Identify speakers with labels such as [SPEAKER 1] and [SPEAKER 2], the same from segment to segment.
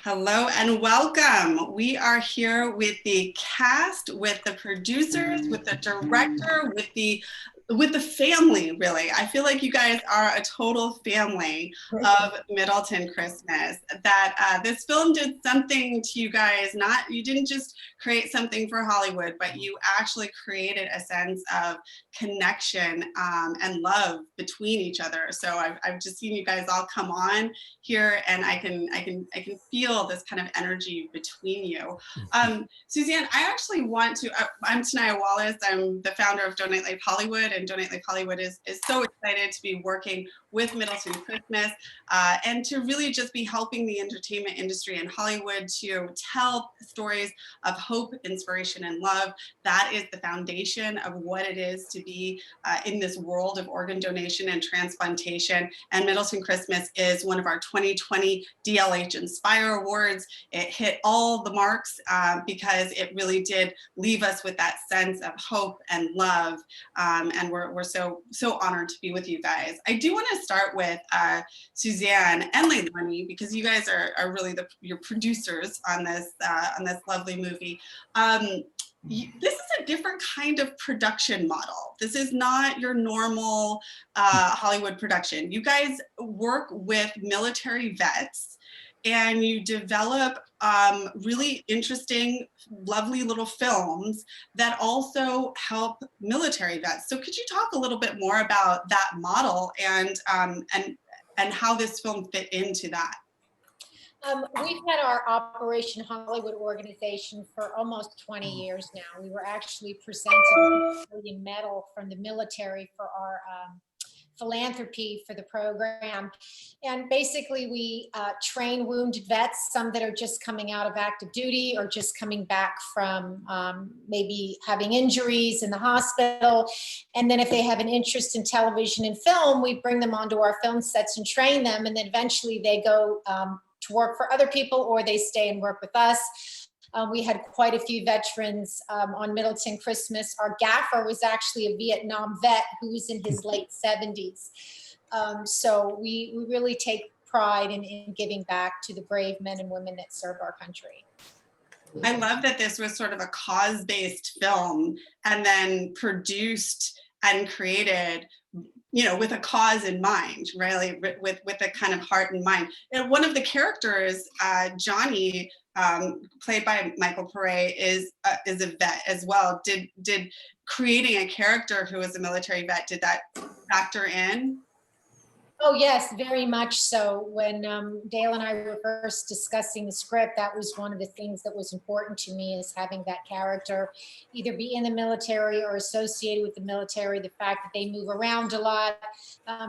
[SPEAKER 1] Hello and welcome. We are here with the cast, with the producers, with the director, with the family, really. I feel like you guys are a total family of Middleton Christmas. That this film did something to you guys. You didn't just create something for Hollywood, but you actually created a sense of connection and love between each other. So I've just seen you guys all come on here, and I can feel this kind of energy between you. Suzanne, I actually want to. I'm Tanya Wallace. I'm the founder of Donate Life Hollywood, and Donate Life Hollywood is so excited to be working with Middleton Christmas and to really just be helping the entertainment industry in Hollywood to tell stories of hope, inspiration, and love. That is the foundation of what it is to be in this world of organ donation and transplantation. And Middleton Christmas is one of our 2020 DLH Inspire Awards. It hit all the marks because it really did leave us with that sense of hope and love. And we're so honored to be with you guys. I do want to start with Suzanne and Leilani, because you guys are really your producers on this lovely movie. This is a different kind of production model. This is not your normal Hollywood production. You guys work with military vets and you develop really interesting, lovely little films that also help military vets. So could you talk a little bit more about that model and how this film fit into that?
[SPEAKER 2] We've had our Operation Hollywood organization for almost 20 years now. We were actually presented with a medal from the military for our philanthropy for the program. And basically we train wounded vets, some that are just coming out of active duty or just coming back from maybe having injuries in the hospital. And then if they have an interest in television and film, we bring them onto our film sets and train them. And then eventually they go to work for other people, or they stay and work with us. We had quite a few veterans on Middleton Christmas. Our gaffer was actually a Vietnam vet who was in his late 70s. So we really take pride in giving back to the brave men and women that serve our country.
[SPEAKER 1] I love that this was sort of a cause-based film and then produced and created, you know, with a cause in mind, really, with a kind of heart in mind. And one of the characters, Johnny, played by Michael Payne, is a vet as well. Did creating a character who is a military vet, did that factor in?
[SPEAKER 2] Oh yes, very much so. When Dale and I were first discussing the script, that was one of the things that was important to me, is having that character either be in the military or associated with the military. The fact that they move around a lot.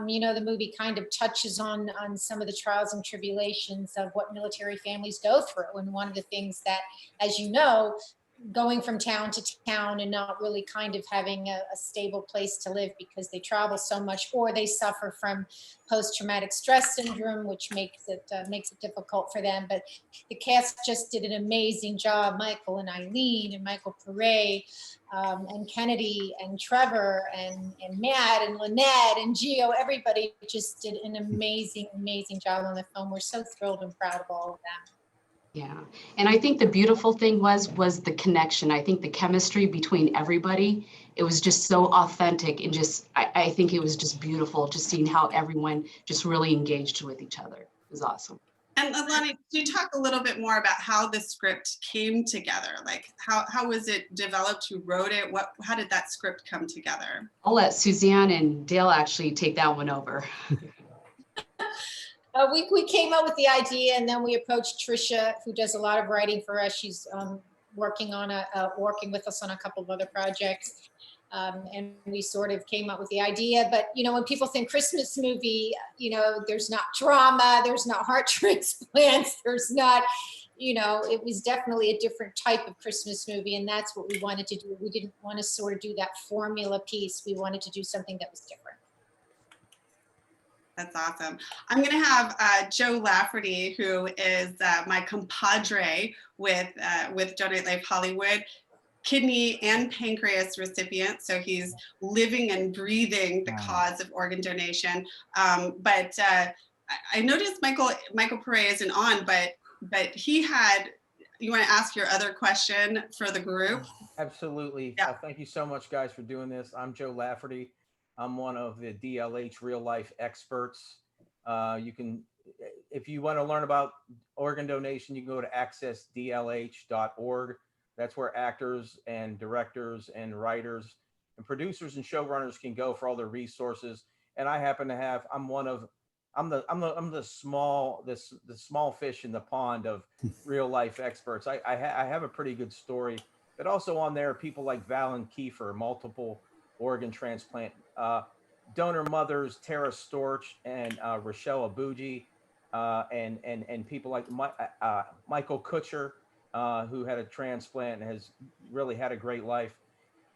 [SPEAKER 2] You know, the movie kind of touches on some of the trials and tribulations of what military families go through. And one of the things that, as you know, going from town to town and not really kind of having a stable place to live because they travel so much, or they suffer from post-traumatic stress syndrome, which makes it difficult for them. But the cast just did an amazing job. Michael and Eileen and Michael Payne and Kennedy and Trevor and Matt and Lynette and Gio, everybody just did an amazing job on the film. We're so thrilled and proud of all of them.
[SPEAKER 3] Yeah, and I think the beautiful thing was the connection. I think the chemistry between everybody, it was just so authentic, and just I think it was just beautiful just seeing how everyone just really engaged with each other. It was awesome.
[SPEAKER 1] And Leilani, could you talk a little bit more about how the script came together? Like how was it developed? Who wrote it? How did that script come together?
[SPEAKER 3] I'll let Suzanne and Dale actually take that one over.
[SPEAKER 2] We came up with the idea, and then we approached Trisha, who does a lot of writing for us. She's working with us on a couple of other projects, and we sort of came up with the idea. But you know, when people think Christmas movie, you know, there's not drama, there's not heart transplants, there's not, you know, it was definitely a different type of Christmas movie, and that's what we wanted to do. We didn't want to sort of do that formula piece. We wanted to do something that was different.
[SPEAKER 1] That's awesome. I'm going to have Joe Lafferty, who is my compadre with Donate Life Hollywood, kidney and pancreas recipient. So he's living and breathing the cause of organ donation. But I noticed Michael Payne isn't on, but but he had, you want to ask your other question for the group?
[SPEAKER 4] Absolutely.
[SPEAKER 1] Yeah.
[SPEAKER 4] Thank you so much, guys, for doing this. I'm Joe Lafferty. I'm one of the DLH real life experts. You can, if you want to learn about organ donation, you can go to accessdlh.org. That's where actors and directors and writers and producers and showrunners can go for all their resources. And I happen to have, I'm the small fish in the pond of real life experts. I have a pretty good story, but also on there are people like Valen Kiefer, multiple organ transplant donor mothers, Tara Storch and Rochelle Abuji, and people like Michael Kutcher, who had a transplant and has really had a great life.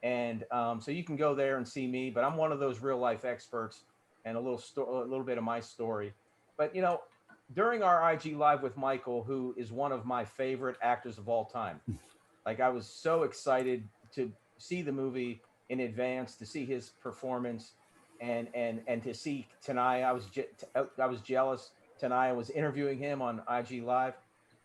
[SPEAKER 4] And so you can go there and see me, but I'm one of those real life experts and a little bit of my story. But you know, during our IG live with Michael, who is one of my favorite actors of all time, like I was so excited to see the movie in advance, to see his performance, and to see Tanya. I was jealous. Tanya was interviewing him on IG live.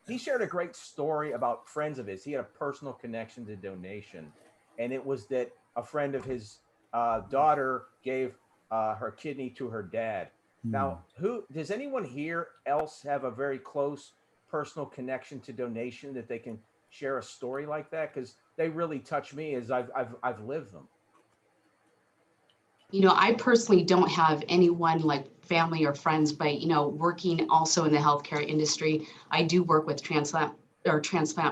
[SPEAKER 4] He shared a great story about friends of his. He had a personal connection to donation, and it was that a friend of his daughter gave her kidney to her dad. Now, who does anyone here else have a very close personal connection to donation that they can share a story like that? Because they really touch me as I've lived them.
[SPEAKER 3] You know, I personally don't have anyone like family or friends, but, you know, working also in the healthcare industry, I do work with transplant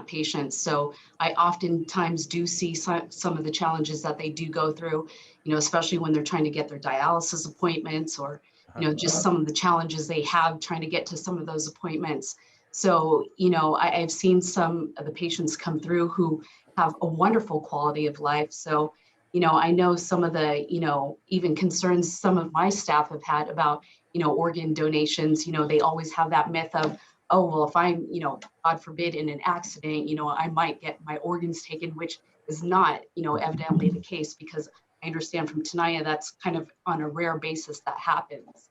[SPEAKER 3] patients. So I oftentimes do see some of the challenges that they do go through, you know, especially when they're trying to get their dialysis appointments or, you know, just some of the challenges they have trying to get to some of those appointments. So, you know, I've seen some of the patients come through who have a wonderful quality of life. So, you know, I know some of the, you know, even concerns some of my staff have had about, you know, organ donations. You know, they always have that myth of, oh, well, if I'm, you know, God forbid, in an accident, you know, I might get my organs taken, which is not, you know, evidently the case, because I understand from Tanya that's kind of on a rare basis that happens.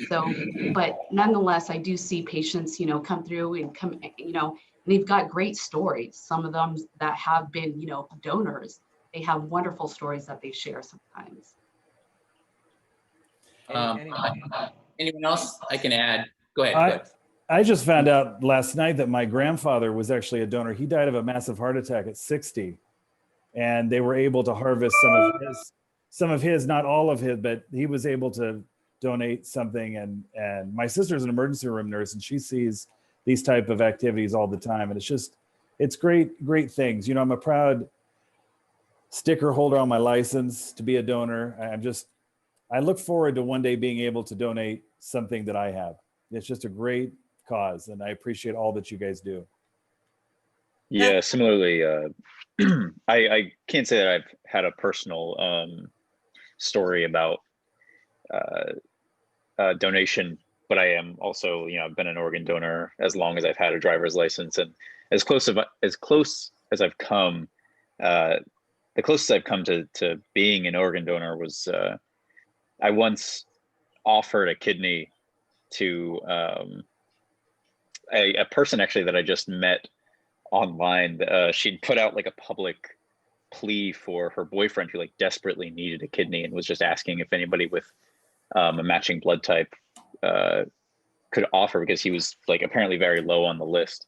[SPEAKER 3] So, but nonetheless, I do see patients, you know, come through and come, you know, and they've got great stories. Some of them that have been, you know, donors, they have wonderful stories that they share sometimes.
[SPEAKER 5] Anyone else? I can add. Go ahead.
[SPEAKER 6] I just found out last night that my grandfather was actually a donor. He died of a massive heart attack at 60, and they were able to harvest some of his, not all of his, but he was able to donate something. And my sister's an emergency room nurse, and she sees these type of activities all the time. And it's great things. You know, I'm a proud sticker holder on my license to be a donor. I look forward to one day being able to donate something that I have. It's just a great cause, and I appreciate all that you guys do.
[SPEAKER 7] Yeah, similarly, I can't say that I've had a personal story about donation, but I am also, you know, I've been an organ donor as long as I've had a driver's license, and as close as I've come, the closest I've come to being an organ donor was I once offered a kidney to a person actually that I just met online. She'd put out like a public plea for her boyfriend who like desperately needed a kidney and was just asking if anybody with a matching blood type could offer, because he was like apparently very low on the list.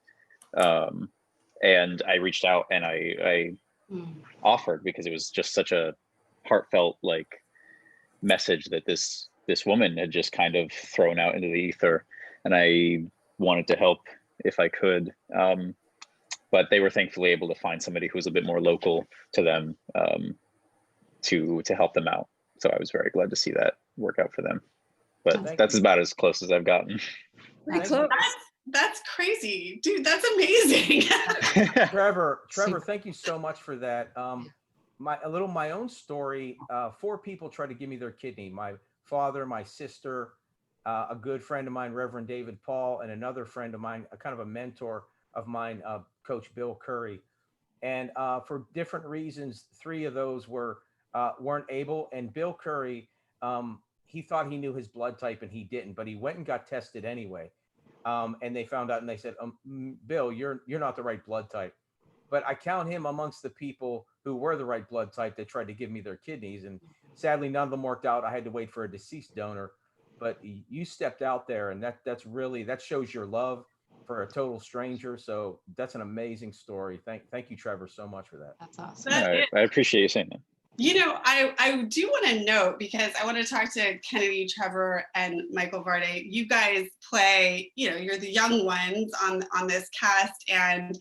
[SPEAKER 7] And I reached out and I offered, because it was just such a heartfelt like message that this woman had just kind of thrown out into the ether, and I wanted to help if I could. But they were thankfully able to find somebody who was a bit more local to them to help them out. So I was very glad to see that work out for them. But that's about as close as I've gotten.
[SPEAKER 1] Pretty close. That's crazy, dude. That's amazing.
[SPEAKER 4] Trevor, thank you so much for that. My own story. 4 people tried to give me their kidney. My father, my sister, a good friend of mine, Reverend David Paul, and another friend of mine, a kind of a mentor of mine, Coach Bill Curry. And for different reasons, 3 of those weren't able. And Bill Curry, he thought he knew his blood type and he didn't, but he went and got tested anyway. and they found out and they said, Bill, you're not the right blood type. But I count him amongst the people who were the right blood type that tried to give me their kidneys. And sadly, none of them worked out. I had to wait for a deceased donor. But you stepped out there, and that shows your love for a total stranger. So that's an amazing story. Thank you, Trevor, so much for that.
[SPEAKER 3] That's awesome.
[SPEAKER 7] I appreciate you saying that.
[SPEAKER 1] You know, I do want to note, because I want to talk to Kennedy, Trevor, and Michael Varday. You guys play, you know, you're the young ones on this cast, and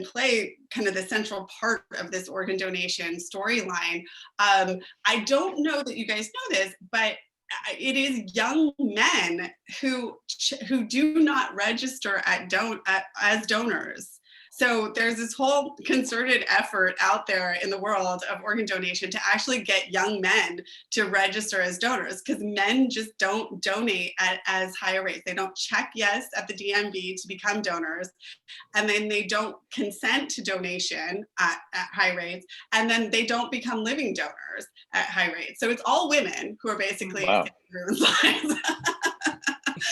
[SPEAKER 1] play kind of the central part of this organ donation storyline. I don't know that you guys know this, but it is young men who do not register as donors. So there's this whole concerted effort out there in the world of organ donation to actually get young men to register as donors, because men just don't donate at as high a rate. They don't check yes at the DMV to become donors, and then they don't consent to donation at high rates, and then they don't become living donors at high rates. So it's all women who are basically
[SPEAKER 7] Wow.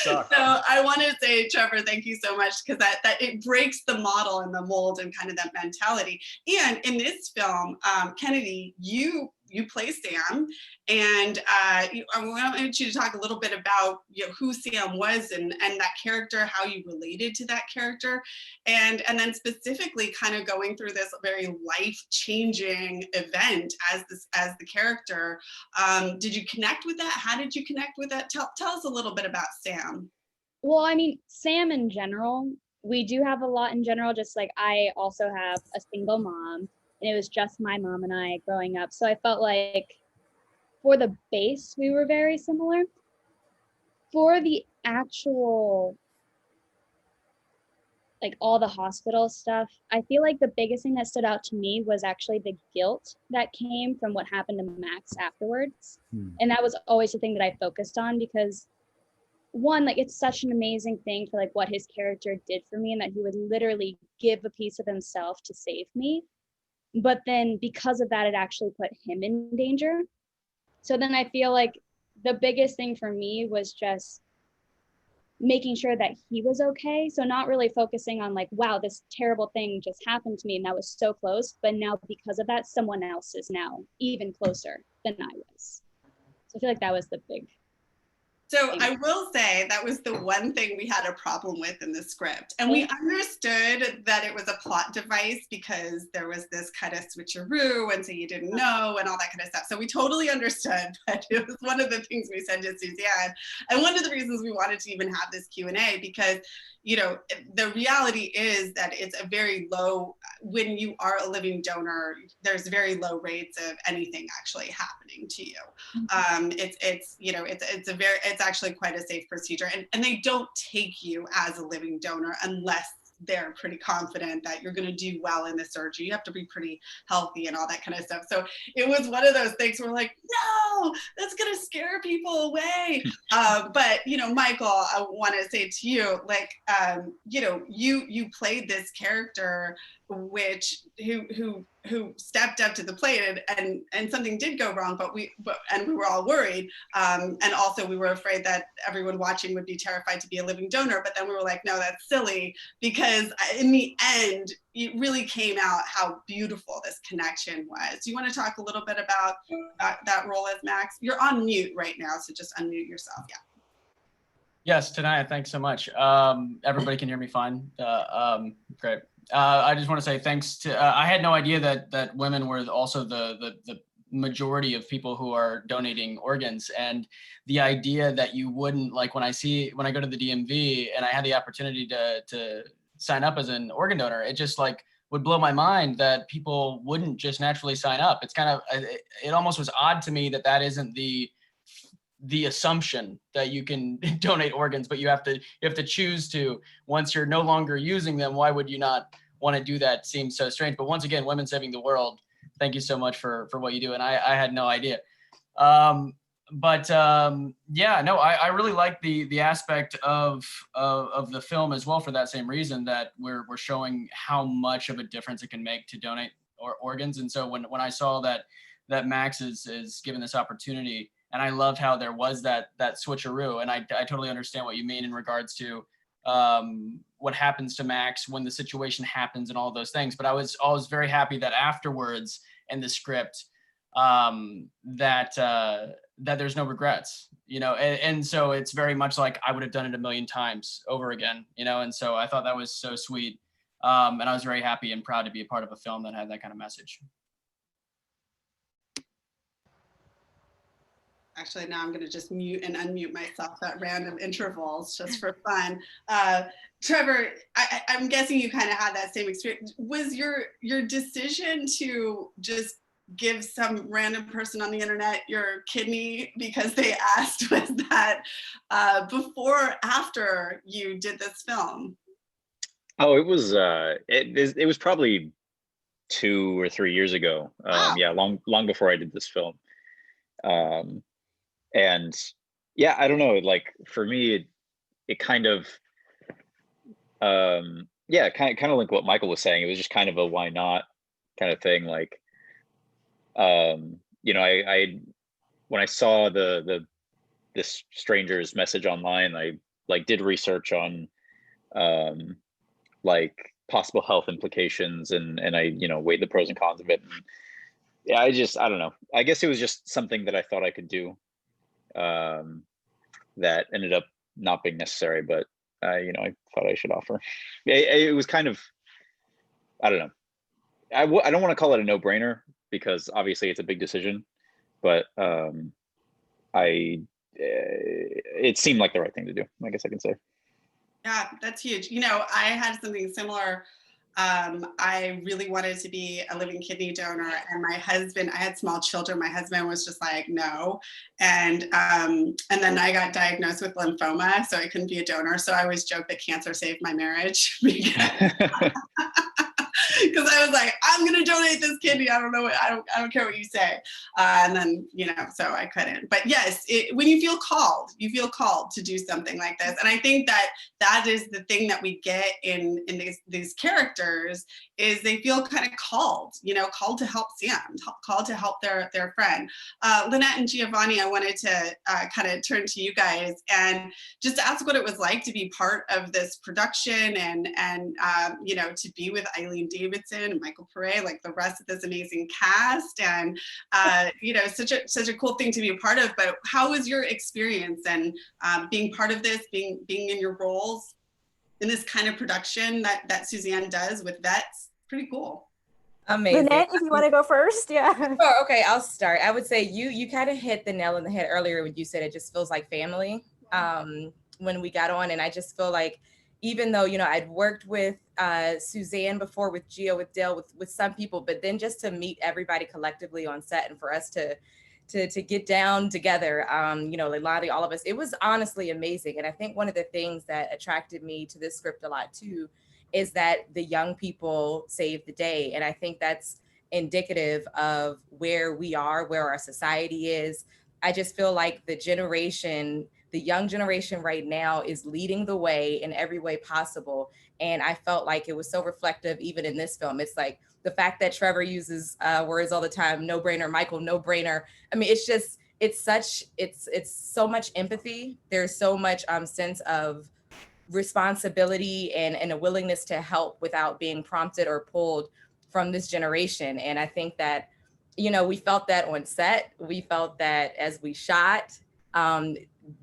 [SPEAKER 1] So I want to say, Trevor, thank you so much, because that it breaks the model and the mold and kind of that mentality. And in this film, Kennedy, you play Sam, and I want you to talk a little bit about, you know, who Sam was and that character, how you related to that character, and then specifically kind of going through this very life-changing event as the character. Did you connect with that? How did you connect with that? Tell us a little bit about Sam.
[SPEAKER 8] Well, I mean, Sam in general, we do have a lot in general, just like I also have a single mom, and it was just my mom and I growing up. So I felt like for the base, we were very similar. For the actual, like all the hospital stuff, I feel like the biggest thing that stood out to me was actually the guilt that came from what happened to Max afterwards. And that was always the thing that I focused on, because one, like, it's such an amazing thing for like what his character did for me, and that he would literally give a piece of himself to save me. But then because of that, it actually put him in danger. So then I feel like the biggest thing for me was just making sure that he was okay. So not really focusing on like, wow, this terrible thing just happened to me and that was so close. But now because of that, someone else is now even closer than I was. So I feel like that was the big.
[SPEAKER 1] So I will say that was the one thing we had a problem with in the script. And we understood that it was a plot device because there was this kind of switcheroo, and so you didn't know and all that kind of stuff. So we totally understood, but it was one of the things we said to Suzanne. And one of the reasons we wanted to even have this Q&A, because, you know, the reality is that it's a very low, when you are a living donor, there's very low rates of anything actually happening to you. It's actually quite a safe procedure, and they don't take you as a living donor unless they're pretty confident that you're going to do well in the surgery. You have to be pretty healthy and all that kind of stuff. So it was one of those things where we're like, no, that's going to scare people away. But, you know, Michael, I want to say to you, like, you know, you played this character who stepped up to the plate, and something did go wrong, but we were all worried, and also we were afraid that everyone watching would be terrified to be a living donor. But then we were like, no, that's silly, because in the end it really came out how beautiful this connection was. Do you want to talk a little bit about that role as Max? You're on mute right now, so just unmute yourself. Yeah.
[SPEAKER 9] Yes, Tanya, thanks so much. Everybody can hear me fine. Great. I just want to say thanks to, I had no idea that women were also the majority of people who are donating organs, and the idea that you wouldn't, like, when I go to the DMV and I had the opportunity to sign up as an organ donor, it just like would blow my mind that people wouldn't just naturally sign up. It's kind of, it almost was odd to me that isn't the assumption that you can donate organs, but you have to choose to. Once you're no longer using them, why would you not want to do that? Seems so strange. But once again, Women Saving the World, thank you so much for what you do. And I had no idea. Yeah, no, I really like the aspect of the film as well, for that same reason, that we're showing how much of a difference it can make to donate organs. And so when I saw that Max is given this opportunity, And I loved how there was that switcheroo. And I totally understand what you mean in regards to what happens to Max when the situation happens and all those things. But I was always very happy that afterwards in the script, that there's no regrets, and so it's very much like I would have done it a million times over again, and so I thought that was so sweet. And I was very happy and proud to be a part of a film that had that kind of message.
[SPEAKER 1] Actually, now I'm going to just mute and unmute myself at random intervals just for fun. Trevor, I'm guessing you kind of had that same experience. Was your decision to just give some random person on the internet your kidney because they asked, was that before or after you did this film?
[SPEAKER 7] Oh, it was probably 2 or 3 years ago.
[SPEAKER 1] Wow.
[SPEAKER 7] Yeah, long before I did this film. And yeah, I don't know, like for me, it kind of, yeah, kind of like what Michael was saying. It was just kind of a why not kind of thing. Like, I when I saw this stranger's message online, I like did research on like possible health implications, and I weighed the pros and cons of it. And yeah, I don't know. I guess it was just something that I thought I could do. That ended up not being necessary, but I thought I should offer. It was kind of, I don't know. I don't want to call it a no-brainer because obviously it's a big decision, but it seemed like the right thing to do, I guess I can say.
[SPEAKER 1] Yeah, that's huge. I had something similar. I really wanted to be a living kidney donor, and my husband, I had small children. My husband was just like, no. And then I got diagnosed with lymphoma, so I couldn't be a donor. So I always joke that cancer saved my marriage because I was like, I'm going to donate this kidney. I don't care what you say. And then, so I couldn't. But yes, when you feel called to do something like this. And I think that is the thing that we get in these characters is they feel kind of called to help Sam, called to help their friend. Lynette and Giovanni, I wanted to kind of turn to you guys and just ask what it was like to be part of this production and to be with Eileen Davidson and Michael Pere, like the rest of this amazing cast, and such a cool thing to be a part of. But how was your experience and being part of this, being in your roles in this kind of production that Suzanne does with vets? Pretty cool.
[SPEAKER 10] Amazing.
[SPEAKER 11] Lynette, if you want to go first, yeah.
[SPEAKER 10] Oh, okay, I'll start. I would say you kind of hit the nail on the head earlier when you said it just feels like family when we got on. And I just feel like, even though, I'd worked with Suzanne before, with Gio, with Dale, with some people, but then just to meet everybody collectively on set and for us to get down together, Leilani, all of us, it was honestly amazing. And I think one of the things that attracted me to this script a lot too is that the young people saved the day. And I think that's indicative of where we are, where our society is. I just feel like the young generation right now is leading the way in every way possible. And I felt like it was so reflective even in this film. It's like the fact that Trevor uses words all the time, no brainer, Michael, no brainer. I mean, it's so much empathy. There's so much sense of responsibility and a willingness to help without being prompted or pulled from this generation. And I think that, we felt that on set. We felt that as we shot.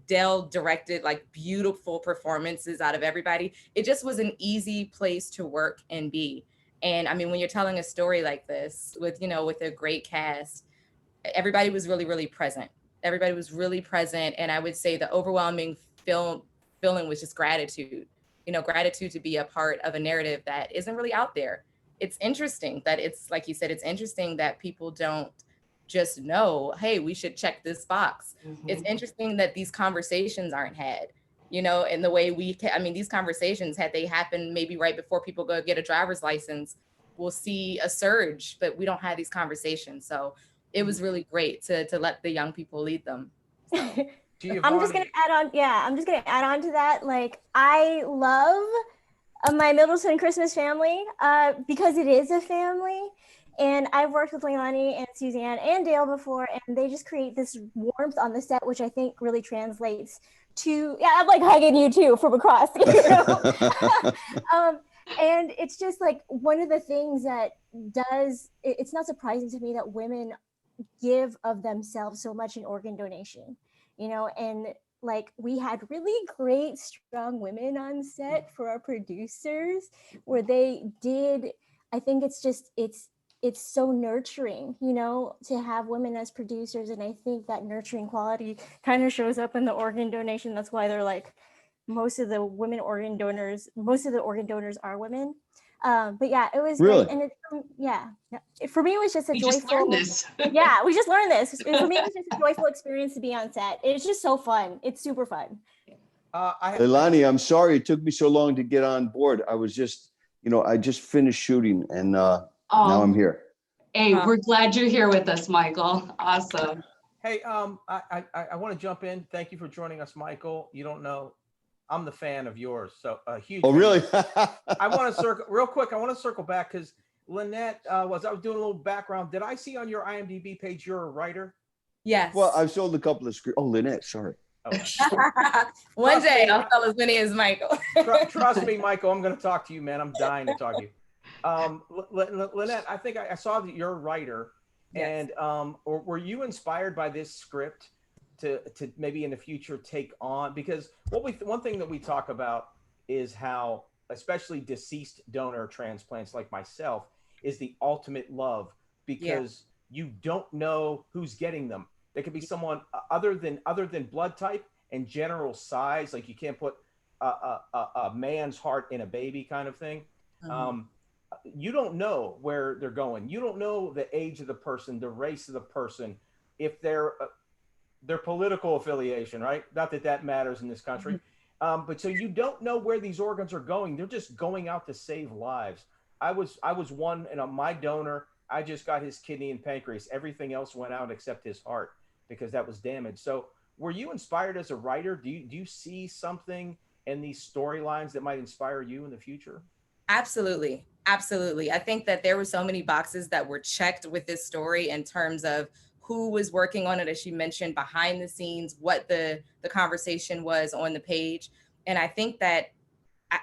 [SPEAKER 10] Dale directed like beautiful performances out of everybody. It just was an easy place to work and be. And I mean, when you're telling a story like this with a great cast, everybody was really, really present. Everybody was really present. And I would say the overwhelming feeling was just gratitude, gratitude to be a part of a narrative that isn't really out there. It's interesting that it's, like you said, it's interesting that people don't just know, hey, we should check this box. Mm-hmm. It's interesting that these conversations aren't had, in the way these conversations, had they happened maybe right before people go get a driver's license, we'll see a surge, but we don't have these conversations. So it was really great to let the young people lead them. So.
[SPEAKER 11] I'm just gonna add on to that. Like, I love my Middleton Christmas family because it is a family. And I've worked with Leilani and Suzanne and Dale before, and they just create this warmth on the set, which I think really translates to, yeah, I'm like hugging you too from across, you know? And it's just like one of the things that it's not surprising to me that women give of themselves so much in organ donation, you know, and like we had really great, strong women on set for our producers where they did, I think it's so nurturing, you know, to have women as producers. And I think that nurturing quality kind of shows up in the organ donation. That's why they're like, most of the organ donors are women. But yeah, it was
[SPEAKER 12] Really?
[SPEAKER 11] great. And for me, it was just a
[SPEAKER 3] We
[SPEAKER 11] joyful.
[SPEAKER 3] just learned this.
[SPEAKER 11] Yeah, we just learned this. For me, it was just a joyful experience to be on set. It's just so fun. It's super fun.
[SPEAKER 12] Leilani, I'm sorry it took me so long to get on board. I was just, you know, I just finished shooting and now I'm here.
[SPEAKER 3] Hey, we're glad you're here with us, Michael. Awesome.
[SPEAKER 4] Hey, I want to jump in. Thank you for joining us, Michael. You don't know, I'm the fan of yours. So a huge.
[SPEAKER 12] Oh, really?
[SPEAKER 4] I want to circle real quick. I want to circle back because Lynette I was doing a little background. Did I see on your IMDb page you're a writer?
[SPEAKER 10] Yes.
[SPEAKER 12] Well, I've sold a couple of scripts. Oh, Lynette, sorry.
[SPEAKER 4] Oh.
[SPEAKER 10] One day I'll sell as many as Michael.
[SPEAKER 4] Trust me, Michael. I'm going to talk to you, man. I'm dying to talk to you. Lynette, I think I saw that you're a writer,
[SPEAKER 10] Yes.
[SPEAKER 4] and were you inspired by this script to maybe in the future take on? Because one thing that we talk about is how, especially deceased donor transplants like myself, is the ultimate love because you don't know who's getting them. There could be someone other than blood type and general size. Like you can't put a man's heart in a baby kind of thing. You don't know where they're going. You don't know the age of the person, the race of the person, if their political affiliation, right? Not that that matters in this country. But so you don't know where these organs are going. They're just going out to save lives. I was one, and my donor, I just got his kidney and pancreas. Everything else went out except his heart because that was damaged. So were you inspired as a writer? Do you see something in these storylines that might inspire you in the future?
[SPEAKER 10] Absolutely. Absolutely. I think that there were so many boxes that were checked with this story in terms of who was working on it, as you mentioned, behind the scenes, what the conversation was on the page. And I think that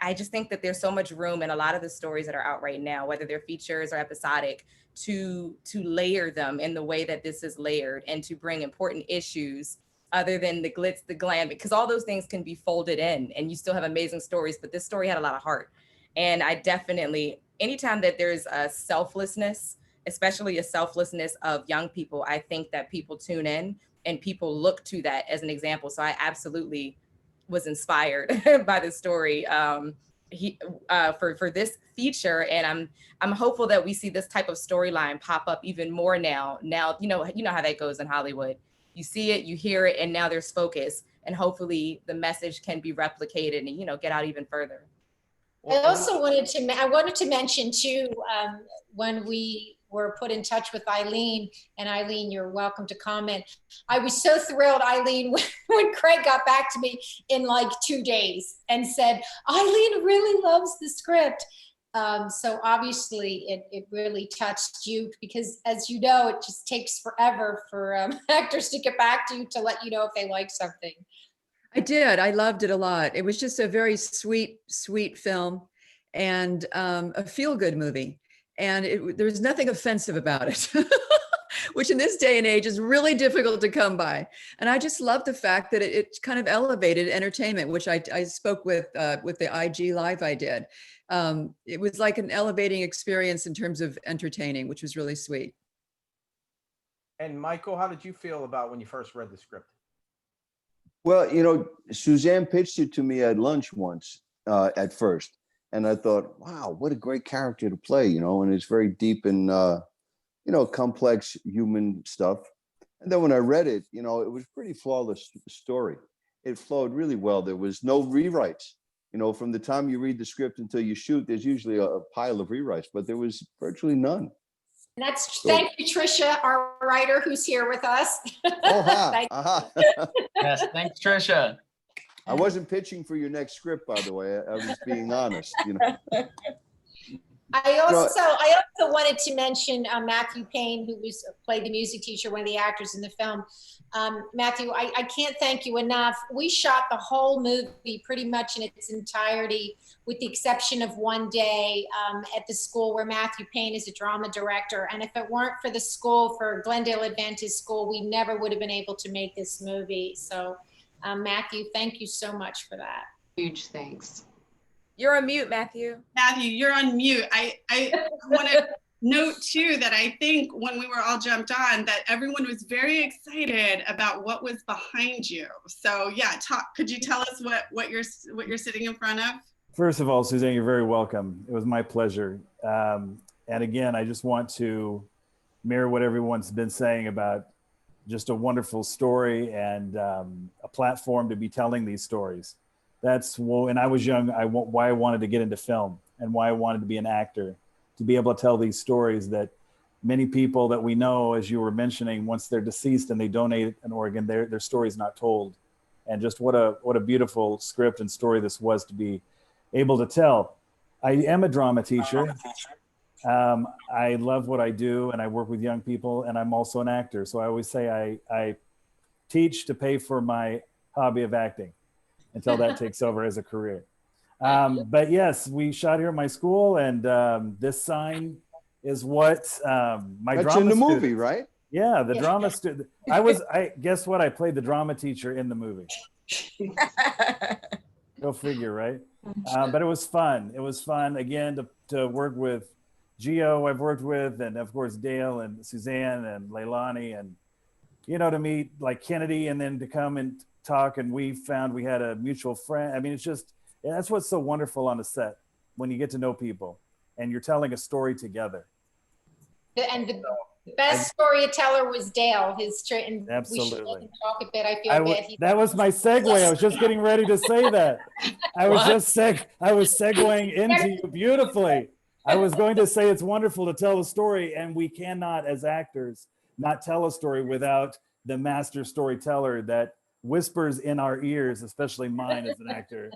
[SPEAKER 10] I just think that there's so much room in a lot of the stories that are out right now, whether they're features or episodic, to layer them in the way that this is layered and to bring important issues other than the glitz, the glam, because all those things can be folded in and you still have amazing stories, but this story had a lot of heart. And I definitely, anytime that there's a selflessness, especially a selflessness of young people, I think that people tune in and people look to that as an example. So I absolutely was inspired by the story for this feature, and I'm hopeful that we see this type of storyline pop up even more now. Now you know how that goes in Hollywood. You see it, you hear it, and now there's focus, and hopefully the message can be replicated and get out even further.
[SPEAKER 2] I also wanted to mention too, when we were put in touch with Eileen, and Eileen, you're welcome to comment. I was so thrilled, Eileen, when Craig got back to me in like 2 days and said, Eileen really loves the script. So obviously it really touched you because, as you know, it just takes forever for actors to get back to you to let you know if they like something.
[SPEAKER 13] I did. I loved it a lot. It was just a very sweet, sweet film and a feel-good movie. And there was nothing offensive about it, which in this day and age is really difficult to come by. And I just love the fact that it kind of elevated entertainment, which I spoke with the IG Live I did. It was like an elevating experience in terms of entertaining, which was really sweet.
[SPEAKER 4] And Michael, how did you feel about when you first read the script?
[SPEAKER 12] Well, Suzanne pitched it to me at lunch once at first. And I thought, wow, what a great character to play, and it's very deep and, complex human stuff. And then when I read it, it was a pretty flawless story. It flowed really well. There was no rewrites. From the time you read the script until you shoot, there's usually a pile of rewrites, but there was virtually none.
[SPEAKER 2] Thank you, Trisha, our writer who's here with us.
[SPEAKER 9] Yes, thanks, Trisha.
[SPEAKER 12] I wasn't pitching for your next script, by the way. I was being honest.
[SPEAKER 2] I also wanted to mention Matthew Payne, who played the music teacher, one of the actors in the film. Matthew, I can't thank you enough. We shot the whole movie pretty much in its entirety, with the exception of one day at the school where Matthew Payne is a drama director. And if it weren't for the school, for Glendale Adventist School, we never would have been able to make this movie. So Matthew, thank you so much for that.
[SPEAKER 3] Huge thanks.
[SPEAKER 10] You're on mute, Matthew.
[SPEAKER 1] Matthew, you're on mute. I want to note too that I think when we were all jumped on, that everyone was very excited about what was behind you. So yeah, could you tell us what you're sitting in front of?
[SPEAKER 6] First of all, Suzanne, you're very welcome. It was my pleasure. And again, I just want to mirror what everyone's been saying about just a wonderful story and a platform to be telling these stories. That's when I was young, why I wanted to get into film and why I wanted to be an actor, to be able to tell these stories that many people that we know, as you were mentioning, once they're deceased and they donate an organ, their story's not told. And just what a beautiful script and story this was to be able to tell. I am a drama teacher. I love what I do and I work with young people, and I'm also an actor. So I always say I teach to pay for my hobby of acting until that takes over as a career. But yes, we shot here at my school, and this sign is what my
[SPEAKER 12] That's
[SPEAKER 6] drama
[SPEAKER 12] in the movie,
[SPEAKER 6] students-
[SPEAKER 12] right?
[SPEAKER 6] Yeah, the drama student. Guess what? I played the drama teacher in the movie. Go figure, right? But it was fun. It was fun again to work with Gio. I've worked with, and of course Dale and Suzanne and Leilani, and to meet like Kennedy, and then to come and talk, and we found we had a mutual friend. I mean, that's what's so wonderful on a set, when you get to know people and you're telling a story together.
[SPEAKER 2] And the best storyteller was Dale.
[SPEAKER 6] Absolutely.
[SPEAKER 2] We should let him talk a bit. I feel bad.
[SPEAKER 6] That was my segue. I was just getting ready to say that. I was segueing into you beautifully. I was going to say it's wonderful to tell a story, and we cannot, as actors, not tell a story without the master storyteller that whispers in our ears, especially mine as an actor.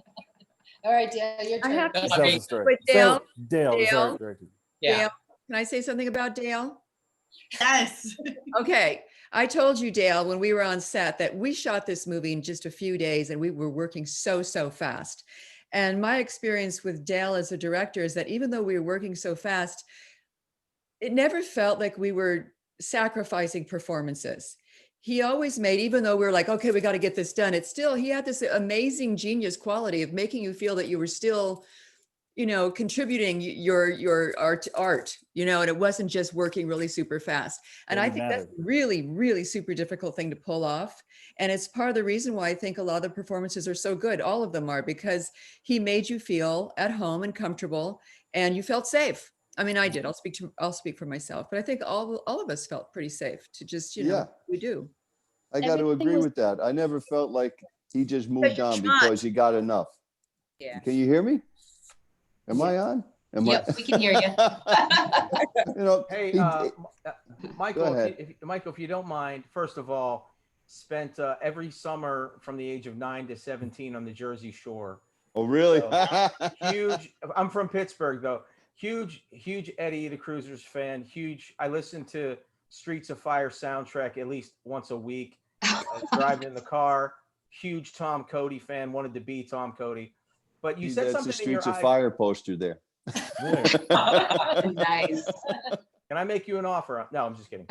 [SPEAKER 2] All right, Dale, your turn.
[SPEAKER 13] I have to
[SPEAKER 6] Tells
[SPEAKER 13] say,
[SPEAKER 6] a story.
[SPEAKER 13] with Dale,
[SPEAKER 6] Dale is our
[SPEAKER 13] Dale,
[SPEAKER 6] director.
[SPEAKER 5] Yeah.
[SPEAKER 13] Dale, can I say something about Dale?
[SPEAKER 1] Yes.
[SPEAKER 13] Okay. I told you, Dale, when we were on set, that we shot this movie in just a few days, and we were working so fast. And my experience with Dale as a director is that even though we were working so fast, it never felt like we were sacrificing performances. He always made, even though we were like, okay, we got to get this done, he had this amazing genius quality of making you feel that you were still, contributing your art, and it wasn't just working really super fast. And I think that's really, really super difficult thing to pull off. And it's part of the reason why I think a lot of the performances are so good. All of them are, because he made you feel at home and comfortable, and you felt safe. I mean, I did. I'll speak for myself, but I think all of us felt pretty safe to just, we do.
[SPEAKER 12] I got to agree with that. I never felt like he just moved on because he got enough.
[SPEAKER 10] Yeah.
[SPEAKER 12] Can you hear me? Am I on?
[SPEAKER 3] Yep, we can hear you.
[SPEAKER 4] Hey, Michael, if you don't mind, first of all, spent every summer from the age of 9 to 17 on the Jersey Shore.
[SPEAKER 12] Oh, really?
[SPEAKER 4] So, huge. I'm from Pittsburgh, though. Huge Eddie the Cruisers fan. I listen to Streets of Fire soundtrack at least once a week. Driving in the car. Huge Tom Cody fan. Wanted to be Tom Cody. But you said something
[SPEAKER 12] That's the
[SPEAKER 4] in your
[SPEAKER 12] Streets of Fire poster there.
[SPEAKER 3] Nice.
[SPEAKER 4] Can I make you an offer? No, I'm just kidding.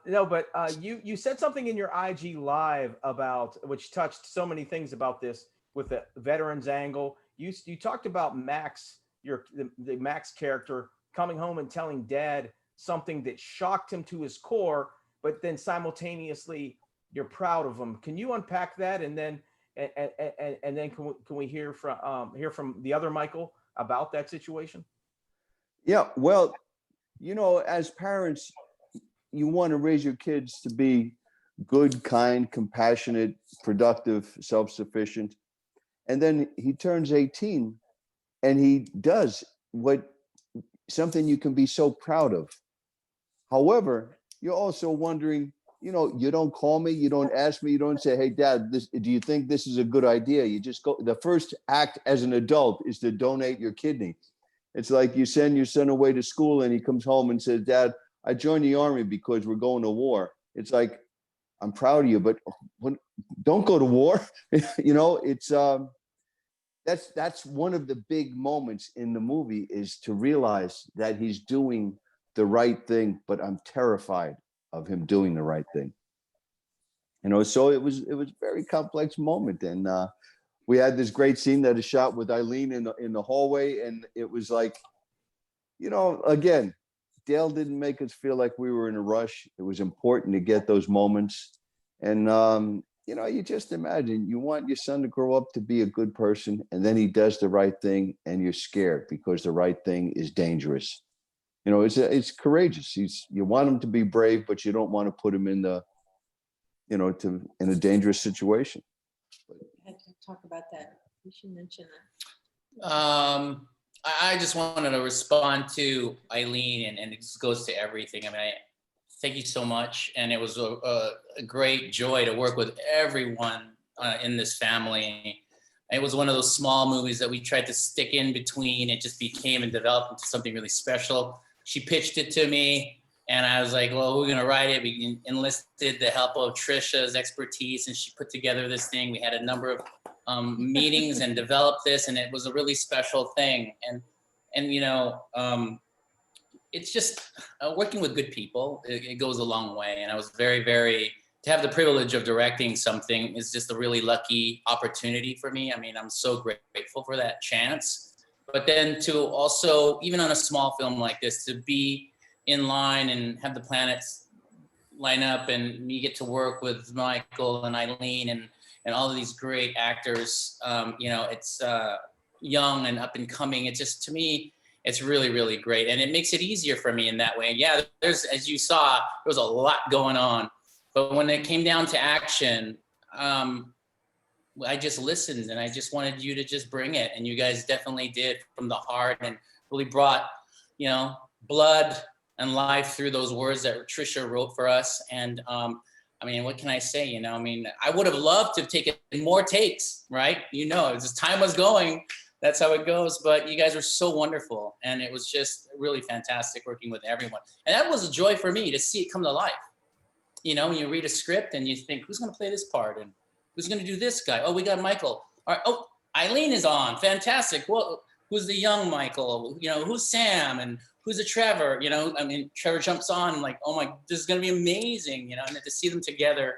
[SPEAKER 4] No, but you said something in your IG live about, which touched so many things about this with the veterans angle. You talked about Max, the Max character coming home and telling Dad something that shocked him to his core, but then simultaneously you're proud of him. Can you unpack that, and then can we hear from the other Michael about that situation?
[SPEAKER 12] Yeah, well, as parents, you want to raise your kids to be good, kind, compassionate, productive, self-sufficient. And then he turns 18 and he does something you can be so proud of. However, you're also wondering, you don't call me, you don't ask me, you don't say, hey, Dad, do you think this is a good idea? You just go. The first act as an adult is to donate your kidney. It's like you send your son away to school and he comes home and says, Dad, I joined the army because we're going to war. It's like, I'm proud of you, but don't go to war. You know, it's that's one of the big moments in the movie, is to realize that he's doing the right thing, but I'm terrified of him doing the right thing. You know, so it was a very complex moment. And we had this great scene that is shot with Eileen in the hallway. And it was like, you know, again, Dale didn't make us feel like we were in a rush. It was important to get those moments. And, you know, you just imagine, you want your son to grow up to be a good person, and then he does the right thing and you're scared because the right thing is dangerous. You know, it's courageous. You want him to be brave, but you don't want to put him in the, you know, in a dangerous situation.
[SPEAKER 14] I had to talk about that. You should mention that.
[SPEAKER 5] I just wanted to respond to Eileen, and it just goes to everything. I mean, thank you so much. And it was a great joy to work with everyone in this family. It was one of those small movies that we tried to stick in between. It just became and developed into something really special. She pitched it to me, and I was like, well, we're going to write it. We enlisted the help of Trisha's expertise, and she put together this thing. We had a number of meetings and developed this, and it was a really special thing. And you know, it's just working with good people. It goes a long way. And I was very, very, to have the privilege of directing something is just a really lucky opportunity for me. I mean, I'm so grateful for that chance. But then to also, even on a small film like this, to be in line and have the planets line up, and me get to work with Michael and Eileen and all of these great actors, you know, it's young and up and coming. It just, to me, it's really, really great. And it makes it easier for me in that way. And yeah, there's, as you saw, there was a lot going on. But when it came down to action, I just listened, and I just wanted you to just bring it. And you guys definitely did, from the heart, and really brought, you know, blood and life through those words that Trisha wrote for us. And I mean, what can I say? You know, I mean, I would have loved to have taken more takes, right? You know, as time was going, that's how it goes. But you guys were so wonderful. And it was just really fantastic working with everyone. And that was a joy for me to see it come to life. You know, when you read a script and you think, who's going to play this part? And who's going to do this guy? Oh, we got Michael. All right. Oh, Eileen is on. Fantastic. Well, who's the young Michael? You know, who's Sam? And who's a Trevor? You know, I mean, Trevor jumps on, like, oh my, this is going to be amazing. You know, and to see them together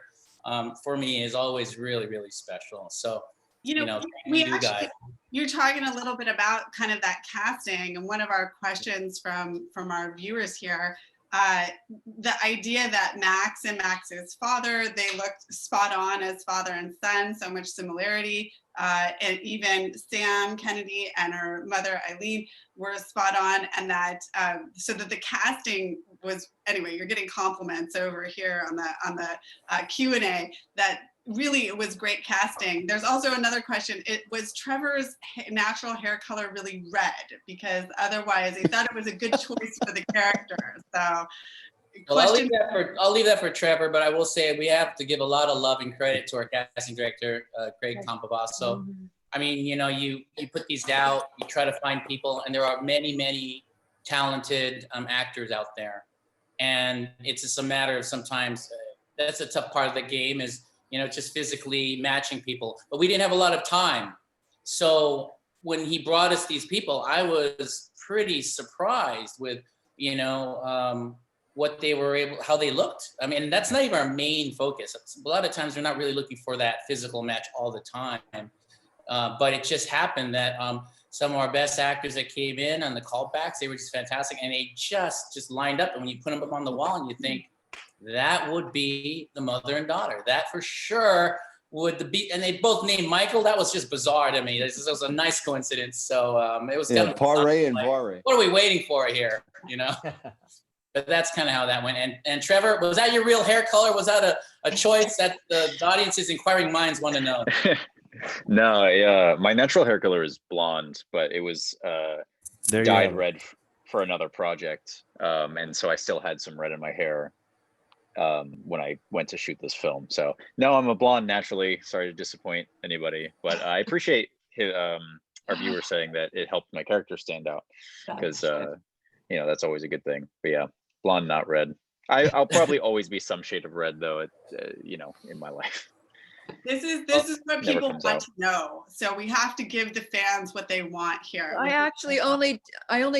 [SPEAKER 5] for me is always really, really special. So, you know,
[SPEAKER 1] we
[SPEAKER 5] you guys.
[SPEAKER 1] You're talking a little bit about kind of that casting, and one of our questions from our viewers here, the idea that Max and Max's father, they looked spot on as father and son, so much similarity. And even Sam Kennedy and her mother Eileen were spot on, and that so that the casting was, anyway, you're getting compliments over here on the Q&A that really it was great casting. There's also another question. It was Trevor's natural hair color really red, because otherwise they thought it was a good choice for the character. So
[SPEAKER 5] well, I'll leave that for Trevor, but I will say we have to give a lot of love and credit to our casting director, Craig Tompabasso. I mean, you know, you put these out, you try to find people, and there are many, many talented actors out there. And it's just a matter of sometimes, that's a tough part of the game, is, you know, just physically matching people. But we didn't have a lot of time. So when he brought us these people, I was pretty surprised with, you know, what they were able, how they looked. I mean, that's not even our main focus. A lot of times we're not really looking for that physical match all the time. But it just happened that some of our best actors that came in on the callbacks, they were just fantastic. And they just lined up. And when you put them up on the wall and you think, that would be the mother and daughter. That for sure would be, and they both named Michael. That was just bizarre to me. This was a nice coincidence. So it was kind of
[SPEAKER 12] Paré and
[SPEAKER 5] like,
[SPEAKER 12] Barre.
[SPEAKER 5] what are we waiting for here? You know, but that's kind of how that went. And Trevor, was that your real hair color? Was that a choice that the audience's inquiring minds want to know?
[SPEAKER 7] No, my natural hair color is blonde, but it was dyed red for another project. And so I still had some red in my hair when I went to shoot this film. So no, I'm a blonde naturally. Sorry to disappoint anybody, but I appreciate our viewers saying that it helped my character stand out, because you know, that's always a good thing. But yeah, blonde, not red. I'll probably always be some shade of red though, you know, in my life.
[SPEAKER 1] This is what
[SPEAKER 7] Never
[SPEAKER 1] people
[SPEAKER 7] comes
[SPEAKER 1] want
[SPEAKER 7] out.
[SPEAKER 1] to know. So we have to give the fans what they want here.
[SPEAKER 13] I actually only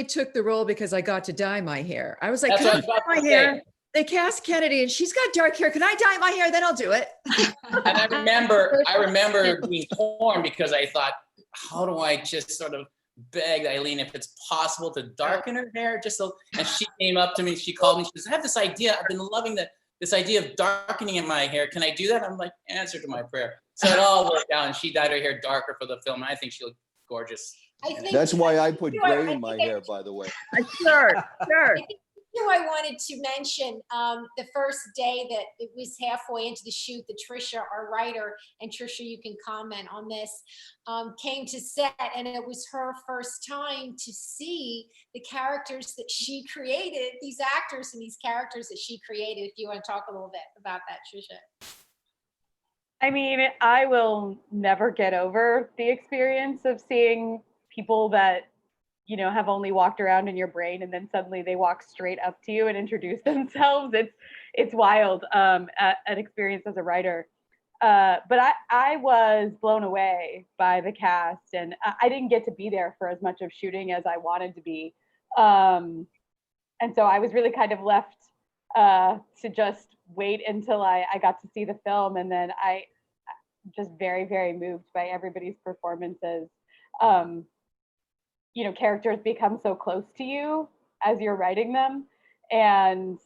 [SPEAKER 13] took the role because I got to dye my hair. I was like,
[SPEAKER 5] That's
[SPEAKER 13] can I
[SPEAKER 5] what I was
[SPEAKER 13] dye
[SPEAKER 5] about
[SPEAKER 13] my
[SPEAKER 5] to
[SPEAKER 13] hair?
[SPEAKER 5] say.
[SPEAKER 13] They cast Kennedy and she's got dark hair. Can I dye my hair? Then I'll do it.
[SPEAKER 5] And I remember being torn because I thought, how do I just sort of beg Eileen if it's possible to darken her hair just so, and she came up to me, she called me, she says, I have this idea, I've been loving this idea of darkening in my hair. Can I do that? I'm like, answer to my prayer. So it all worked out, and she dyed her hair darker for the film, and I think she looked gorgeous.
[SPEAKER 12] That's why I put gray in my hair, by the way.
[SPEAKER 13] Sure.
[SPEAKER 2] Who I wanted to mention, the first day that it was halfway into the shoot, that Trisha, our writer, and Trisha, you can comment on this, came to set, and it was her first time to see the characters that she created, these actors and these characters that she created. If you want to talk a little bit about that, Trisha.
[SPEAKER 15] I mean, I will never get over the experience of seeing people that, you know, have only walked around in your brain and then suddenly they walk straight up to you and introduce themselves. It's wild, an experience as a writer. But I was blown away by the cast, and I didn't get to be there for as much of shooting as I wanted to be. And so I was really kind of left to just wait until I got to see the film. And then I just very, very moved by everybody's performances. You know, characters become so close to you as you're writing them, and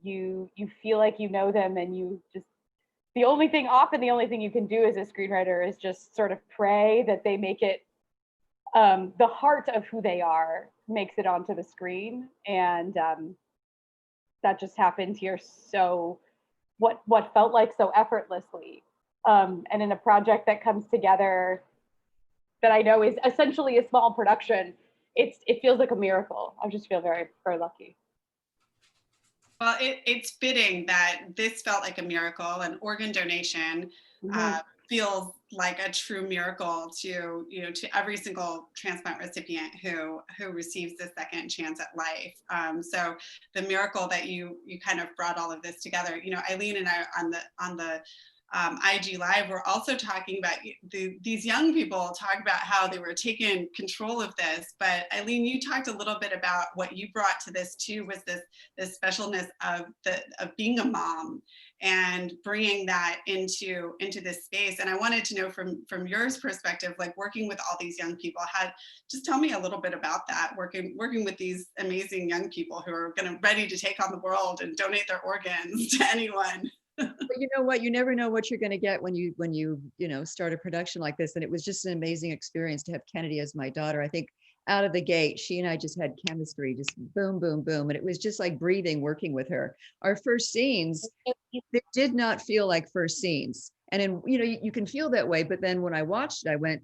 [SPEAKER 15] you feel like you know them, and you just, the only thing you can do as a screenwriter is just sort of pray that they make it, the heart of who they are makes it onto the screen. And that just happened here. So what felt like so effortlessly, and in a project that comes together that I know is essentially a small production, it feels like a miracle. I just feel very, very lucky.
[SPEAKER 1] Well, it's fitting that this felt like a miracle, and organ donation feels like a true miracle to, you know, to every single transplant recipient who receives the second chance at life. So the miracle that you kind of brought all of this together. You know, Eileen and I on the IG Live, we're also talking about these young people talk about how they were taking control of this. But Eileen, you talked a little bit about what you brought to this too, was this specialness of being a mom and bringing that into this space. And I wanted to know from your perspective, like working with all these young people, just tell me a little bit about that, working with these amazing young people who are ready to take on the world and donate their organs to anyone.
[SPEAKER 13] But you know what? You never know what you're going to get when you start a production like this. And it was just an amazing experience to have Kennedy as my daughter. I think out of the gate, she and I just had chemistry, just boom, boom, boom. And it was just like breathing, working with her. Our first scenes, they did not feel like first scenes. And you can feel that way. But then when I watched it, I went,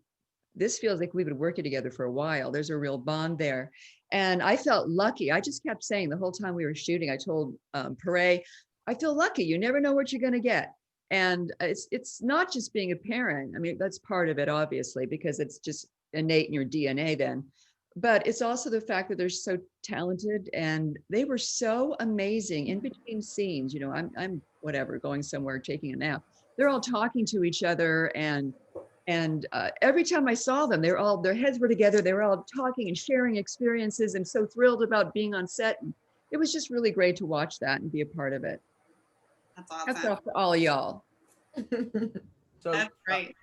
[SPEAKER 13] this feels like we've been working together for a while. There's a real bond there. And I felt lucky. I just kept saying the whole time we were shooting, I told Pare, I feel lucky. You never know what you're going to get. And it's not just being a parent. I mean, that's part of it, obviously, because it's just innate in your DNA then. But it's also the fact that they're so talented, and they were so amazing in between scenes. You know, I'm whatever, going somewhere, taking a nap. They're all talking to each other, and every time I saw them, their heads were together. They were all talking and sharing experiences, and so thrilled about being on set. And it was just really great to watch that and be a part of it.
[SPEAKER 1] That's awesome.
[SPEAKER 13] That's all for all of y'all.
[SPEAKER 4] So
[SPEAKER 1] that's great.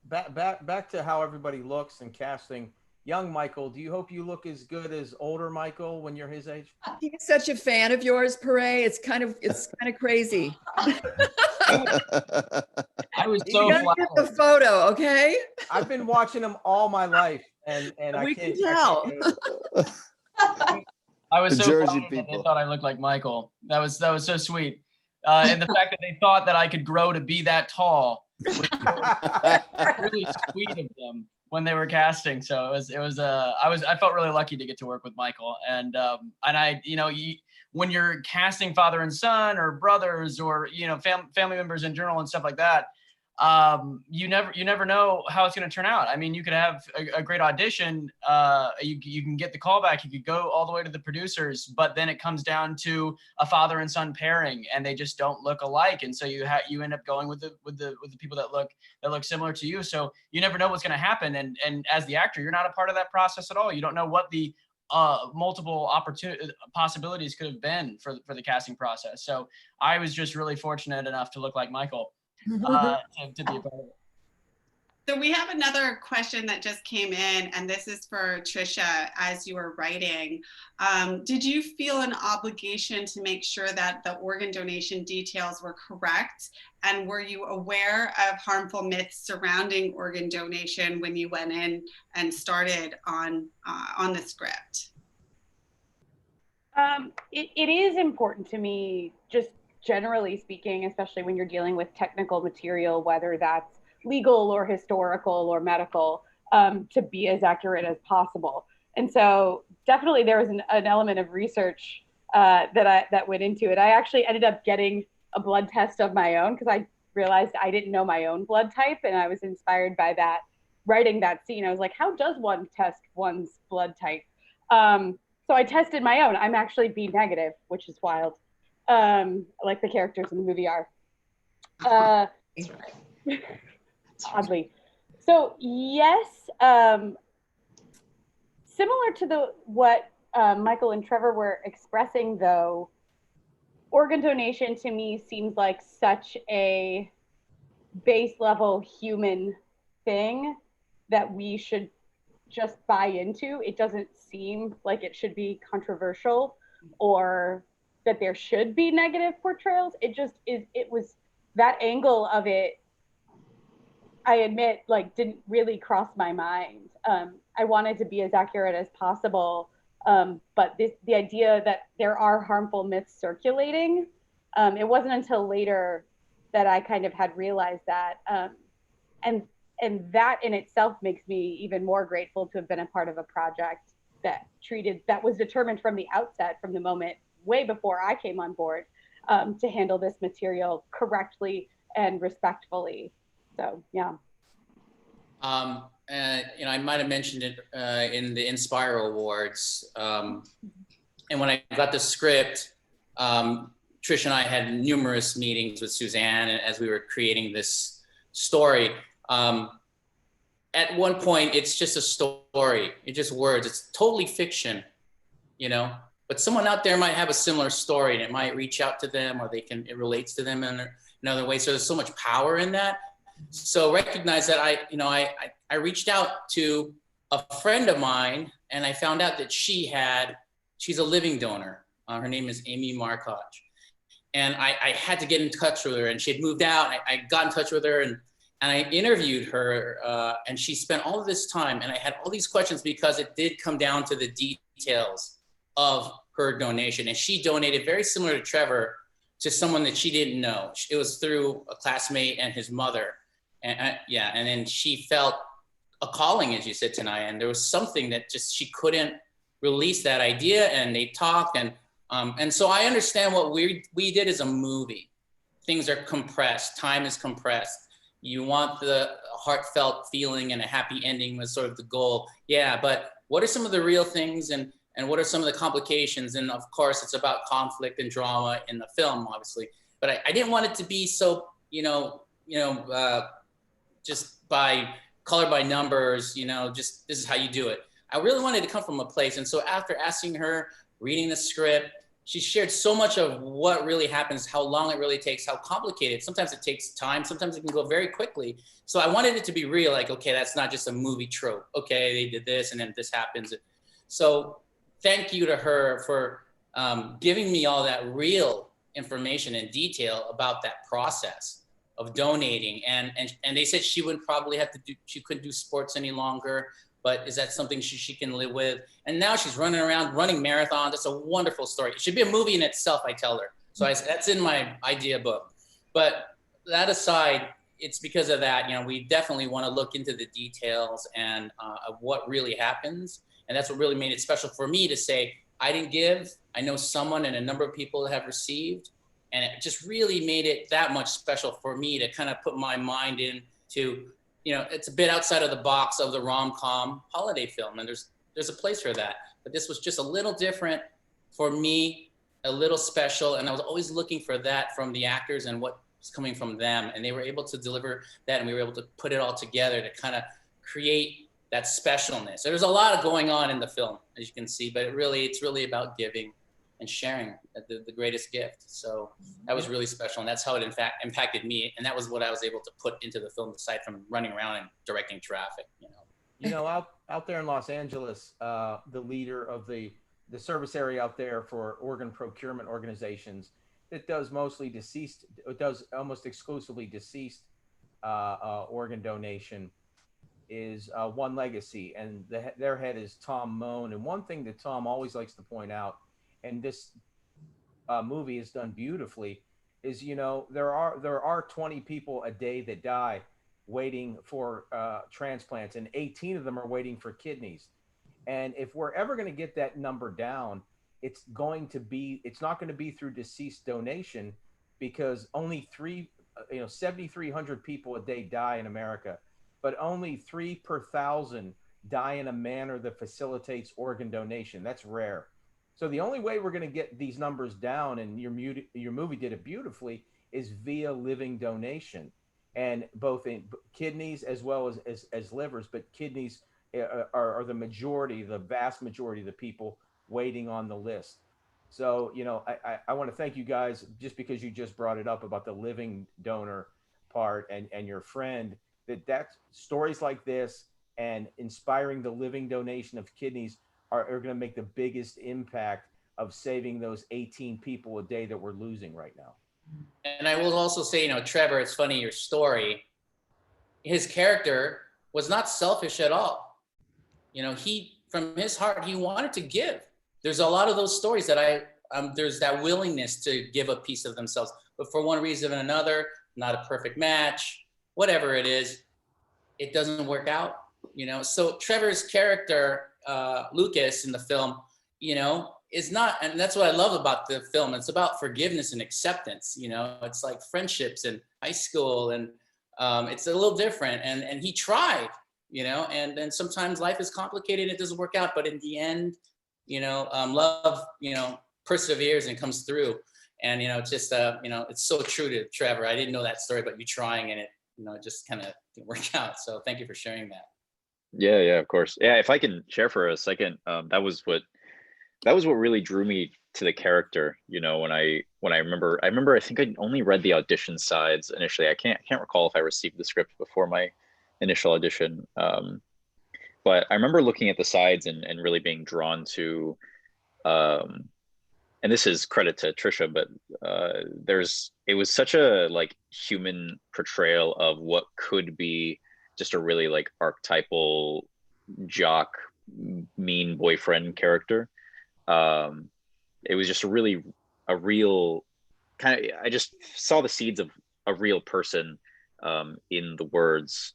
[SPEAKER 4] Back to how everybody looks and casting. Young Michael, do you hope you look as good as older Michael when you're his age?
[SPEAKER 13] He's such a fan of yours, Pare. It's kind of crazy.
[SPEAKER 9] I was so
[SPEAKER 13] you gotta get the photo, okay?
[SPEAKER 4] I've been watching him all my life, and
[SPEAKER 13] we can tell.
[SPEAKER 9] I was
[SPEAKER 12] The
[SPEAKER 9] so
[SPEAKER 12] Jersey
[SPEAKER 9] flattered that they
[SPEAKER 12] people.
[SPEAKER 9] thought I looked like Michael. That was so sweet. And the fact that they thought that I could grow to be that tall was really sweet of them when they were casting. So I felt really lucky to get to work with Michael. And I, when you're casting father and son or brothers or, family members in general and stuff like that, you never know how it's going to turn out. I mean, you could have a great audition, you can get the callback, you could go all the way to the producers, but then it comes down to a father and son pairing, and they just don't look alike, and so you end up going with the people that look similar to you. So you never know what's going to happen, and as the actor, you're not a part of that process at all. You don't know what the multiple possibilities could have been for the casting process. So I was just really fortunate enough to look like Michael. To be a part of it.
[SPEAKER 1] So we have another question that just came in, and this is for Trisha. As you were writing, did you feel an obligation to make sure that the organ donation details were correct? And were you aware of harmful myths surrounding organ donation when you went in and started on the script?
[SPEAKER 15] It is important to me, just generally speaking, especially when you're dealing with technical material, whether that's legal or historical or medical, to be as accurate as possible. And so definitely there was an element of research that went into it. I actually ended up getting a blood test of my own because I realized I didn't know my own blood type, and I was inspired by that, writing that scene. I was like, how does one test one's blood type? So I tested my own. I'm actually B negative, which is wild. Like the characters in the movie are. Oddly. So yes, similar to what Michael and Trevor were expressing, though, organ donation to me seems like such a base level human thing that we should just buy into. It doesn't seem like it should be controversial or that there should be negative portrayals. It just is. It was that angle of it, I admit, like, didn't really cross my mind. I wanted to be as accurate as possible, but the idea that there are harmful myths circulating, it wasn't until later that I kind of had realized that, and that in itself makes me even more grateful to have been a part of a project that was determined from the outset, from the moment way before I came on board, to handle this material correctly and respectfully. So yeah.
[SPEAKER 5] I might have mentioned it in the Inspire Awards. And when I got the script, Trish and I had numerous meetings with Suzanne as we were creating this story. At one point, it's just a story. It's just words. It's totally fiction, But someone out there might have a similar story, and it might reach out to them, or it relates to them in another way. So there's so much power in that. So recognize that I reached out to a friend of mine, and I found out that she's a living donor. Her name is Amy Markoch. And I had to get in touch with her, and she had moved out. I got in touch with her, and I interviewed her, and she spent all of this time, and I had all these questions because it did come down to the details of her donation. And she donated, very similar to Trevor, to someone that she didn't know. It was through a classmate and his mother. And then she felt a calling, as you said tonight, and there was something that just she couldn't release that idea, and they talked, and so I understand what we did as a movie. Things are compressed, time is compressed. You want the heartfelt feeling, and a happy ending was sort of the goal. Yeah, but what are some of the real things, and what are some of the complications? And of course, it's about conflict and drama in the film, obviously. But I didn't want it to be so, just by color by numbers, just this is how you do it. I really wanted to come from a place. And so after asking her, reading the script, she shared so much of what really happens, how long it really takes, how complicated. Sometimes it takes time. Sometimes it can go very quickly. So I wanted it to be real, like, okay, that's not just a movie trope. Okay, they did this and then this happens. So thank you to her for giving me all that real information and detail about that process of donating. And they said she wouldn't probably she couldn't do sports any longer, but is that something she can live with? And now she's running around, running marathons. It's a wonderful story. It should be a movie in itself, I tell her. So that's in my idea book. But that aside, it's because of that, we definitely want to look into the details and of what really happens. And that's what really made it special for me to say, I didn't give. I know someone and a number of people have received. And it just really made it that much special for me to kind of put my mind into, you know, it's a bit outside of the box of the rom-com holiday film, and there's a place for that. But this was just a little different for me, a little special, and I was always looking for that from the actors and what was coming from them, and they were able to deliver that, and we were able to put it all together to kind of create that specialness. There's a lot going on in the film, as you can see, but it's really about giving and sharing the greatest gift. So that was really special, and that's how it in fact impacted me, and that was what I was able to put into the film aside from running around and directing traffic.
[SPEAKER 4] You know, out there in Los Angeles, the leader of the service area out there for organ procurement organizations that does mostly deceased, it does almost exclusively deceased organ donation is OneLegacy, and their head is Tom Moan. And one thing that Tom always likes to point out, and this movie is done beautifully, is, you know, there are 20 people a day that die waiting for transplants, and 18 of them are waiting for kidneys. And if we're ever going to get that number down, it's not going to be through deceased donation, because only 7,300 people a day die in America, but only 3 per 1,000 die in a manner that facilitates organ donation. That's rare. So the only way we're going to get these numbers down, and your movie did it beautifully, is via living donation, and both in kidneys as well as livers. But kidneys are the vast majority of the people waiting on the list. So, you know, I want to thank you guys, just because you just brought it up about the living donor part and your friend, that's stories like this and inspiring the living donation of kidneys are going to make the biggest impact of saving those 18 people a day that we're losing right now.
[SPEAKER 5] And I will also say, you know, Trevor, it's funny, your story, his character was not selfish at all. You know, from his heart, he wanted to give. There's a lot of those stories that there's that willingness to give a piece of themselves, but for one reason or another, not a perfect match, whatever it is, it doesn't work out, you know? So Trevor's character, Lucas, in the film, you know, is not, and that's what I love about the film. It's about forgiveness and acceptance, you know? It's like friendships in high school, and it's a little different. And he tried, you know, and then sometimes life is complicated, it doesn't work out, but in the end, you know, love, you know, perseveres and comes through. And, you know, it's just, you know, it's so true to Trevor. I didn't know that story, but you trying, and it, you know, it just kind of didn't work out. So thank you for sharing that.
[SPEAKER 7] Yeah, of course. Yeah, if I can share for a second, that was what really drew me to the character. You know, when I remember, I think I only read the audition sides initially. I can't recall if I received the script before my initial audition. But I remember looking at the sides and really being drawn to, and this is credit to Trisha, but it was such a like human portrayal of what could be just a really like archetypal jock, mean boyfriend character. It was just a real kind of, I just saw the seeds of a real person in the words.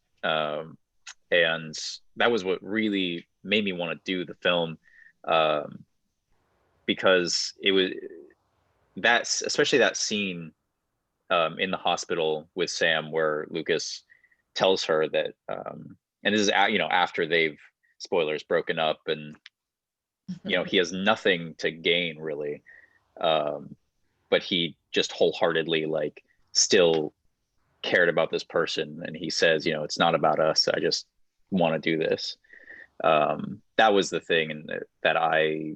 [SPEAKER 7] And that was what really made me want to do the film, because it was especially that scene in the hospital with Sam, where Lucas tells her that, and this is, you know, after they've, spoilers, broken up, and, you know, he has nothing to gain really, but he just wholeheartedly like still cared about this person, and he says, you know, it's not about us, I just want to do this. That was the thing, and that I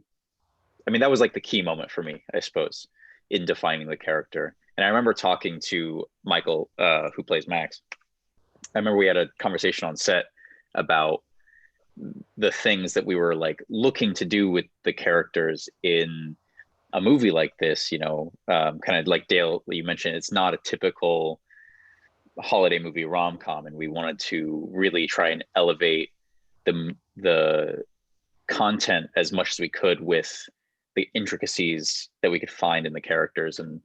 [SPEAKER 7] mean, that was like the key moment for me, I suppose, in defining the character. And I remember talking to Michael, who plays Max. I remember we had a conversation on set about the things that we were like looking to do with the characters in a movie like this, you know, kind of like Dale, you mentioned, it's not a typical holiday movie rom-com, and we wanted to really try and elevate the content as much as we could with the intricacies that we could find in the characters. And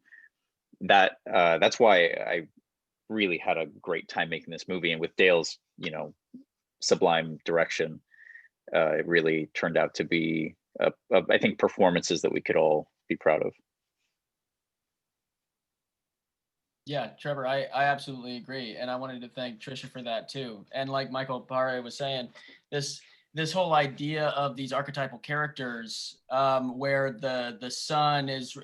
[SPEAKER 7] that's why I really had a great time making this movie. And with Dale's, you know, sublime direction, it really turned out to be I think performances that we could all be proud of.
[SPEAKER 9] Yeah, Trevor, I absolutely agree. And I wanted to thank Trisha for that too. And like Michael Pare was saying, this whole idea of these archetypal characters, where the son is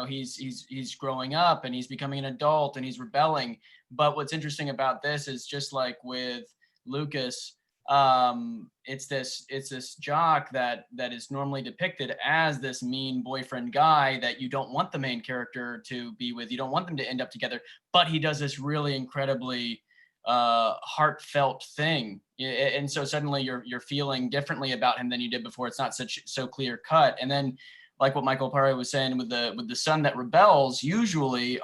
[SPEAKER 9] he's growing up and he's becoming an adult and he's rebelling. But what's interesting about this is, just like with Lucas, it's this jock that is normally depicted as this mean boyfriend guy that you don't want the main character to be with. You don't want them to end up together, but he does this really incredibly heartfelt thing, and so suddenly you're feeling differently about him than you did before. It's not so clear cut. And then, like what Michael Pare was saying, with the son that rebels, usually in